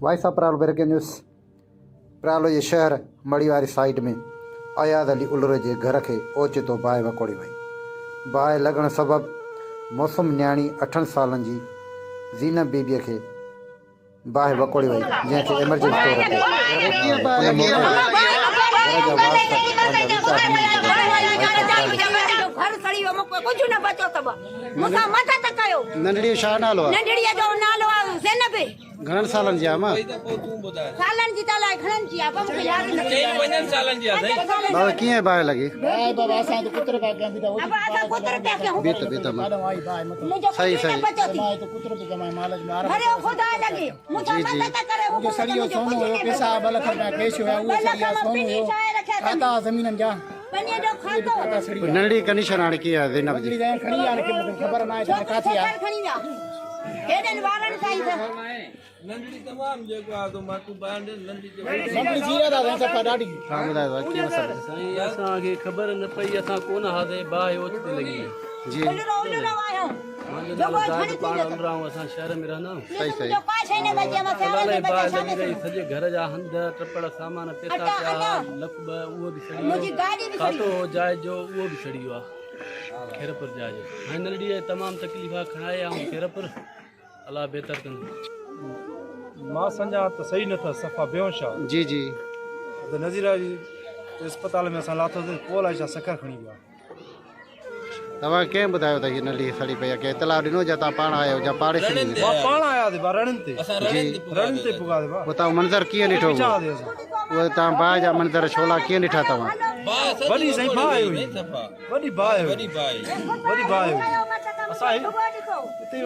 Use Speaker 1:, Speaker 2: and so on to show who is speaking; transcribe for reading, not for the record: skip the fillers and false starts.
Speaker 1: भाई साहब प्रालो breaking news प्रालो ये शहर मड़ी वाली साइड में अयाद अली उलरे जे घर के ओचितो बाहि वकोड़ी वई। बाहि लॻण सबब मौसम न्याणी 8 सालनि जी ज़ीनब बीबीअ खे बाहि वकोड़ी वई, जंहिंखे एमरजेंसी तौर ते
Speaker 2: नंढड़ी छा नालो आहे?
Speaker 3: नंढड़ीअ जो नालो आहे ज़ैनब।
Speaker 2: घणनि सालनि जी आहे मां?
Speaker 3: सालनि जी त अलाए घणनि जी आहे, पर मूंखे यादि न
Speaker 2: बाबा कीअं बाहि लॻी?
Speaker 3: अब असां कुतर पिया कयूं।
Speaker 2: बीत मां
Speaker 3: मुंहिंजो
Speaker 2: सही
Speaker 3: पुटु
Speaker 2: सही।
Speaker 3: न बचियो थी। अरे ख़ुदा लॻी मुंहिंजा मदद करे
Speaker 4: मुझे सड़ियो सोनो हुयो, पैसा 2 लख रुपया कैश हुया, उहो सड़िया सोनो हुयो, खाता ज़मीननि जा
Speaker 3: पनीर जो खातो
Speaker 2: नंढड़ी कंडीशन हाणे कीअं आहे ज़ैनब जी?
Speaker 4: खणी आहे कि मूंखे ख़बर न आहे त काथे आहे।
Speaker 3: खणी विया हेॾनि वारनि सां ई त
Speaker 5: नंढड़ी तमाम जेको आहे तो मां तू बांड नंढड़ी
Speaker 4: नंढड़ी जीअं था साईं सफ़ा ॾाढी।
Speaker 2: हा ॿुधायो कीअं मसइलो?
Speaker 6: साईं असांखे ख़बर न पई, असां कोन हासे बाहि ओचिती लॻी।
Speaker 2: जी
Speaker 3: उलरो आयो
Speaker 6: मुंहिंजो नालो दाद पाण उमराऊं, असां शहर में रहंदा आहियूं।
Speaker 2: सही सही।
Speaker 3: जो का शइ न बची मां
Speaker 6: अलाए बाहि
Speaker 3: सारा
Speaker 6: लॻी रही, सॼे घर जा हंध टपड़ सामान पेता पिया, लख ॿ उहो बि सड़ी
Speaker 3: मुंहिंजी
Speaker 6: वियो,
Speaker 3: गाॾी बि
Speaker 6: खातो जाइ जो उहो बि सड़ी वियो आहे, खेरपुर जाइ जो। हाणे नंढड़ीअ तमामु तकलीफ़ खणाए ऐं खेरपुर अलाह बहितर कंदो।
Speaker 5: मां सम्झा त सही नथा सफ़ा बेहोश आहे।
Speaker 2: जी जी
Speaker 5: त नज़ीरा जी अस्पताल में असां लाथोसीं, पोइ अलाए छा सखर खणी विया।
Speaker 2: तव्हां कंहिं ॿुधायो त हीअ नंढड़ी सड़ी पई आहे? कंहिं इतलाउ ॾिनो या तव्हां पाण आहियो या पाड़ेसी में?
Speaker 5: मां पाण आया ते रणनि ते
Speaker 2: जी
Speaker 5: रणनि ते पुगा ते
Speaker 2: पोइ तव्हां मंज़र कीअं ॾिठो?
Speaker 5: छा ते असां
Speaker 2: उहे तव्हां बाहि जा मंज़र छोला कीअं ॾिठा तव्हां?
Speaker 5: वॾी साईं बाहि हुई, वॾी बाहि हुई, वॾी बाहि हुई। असां हिते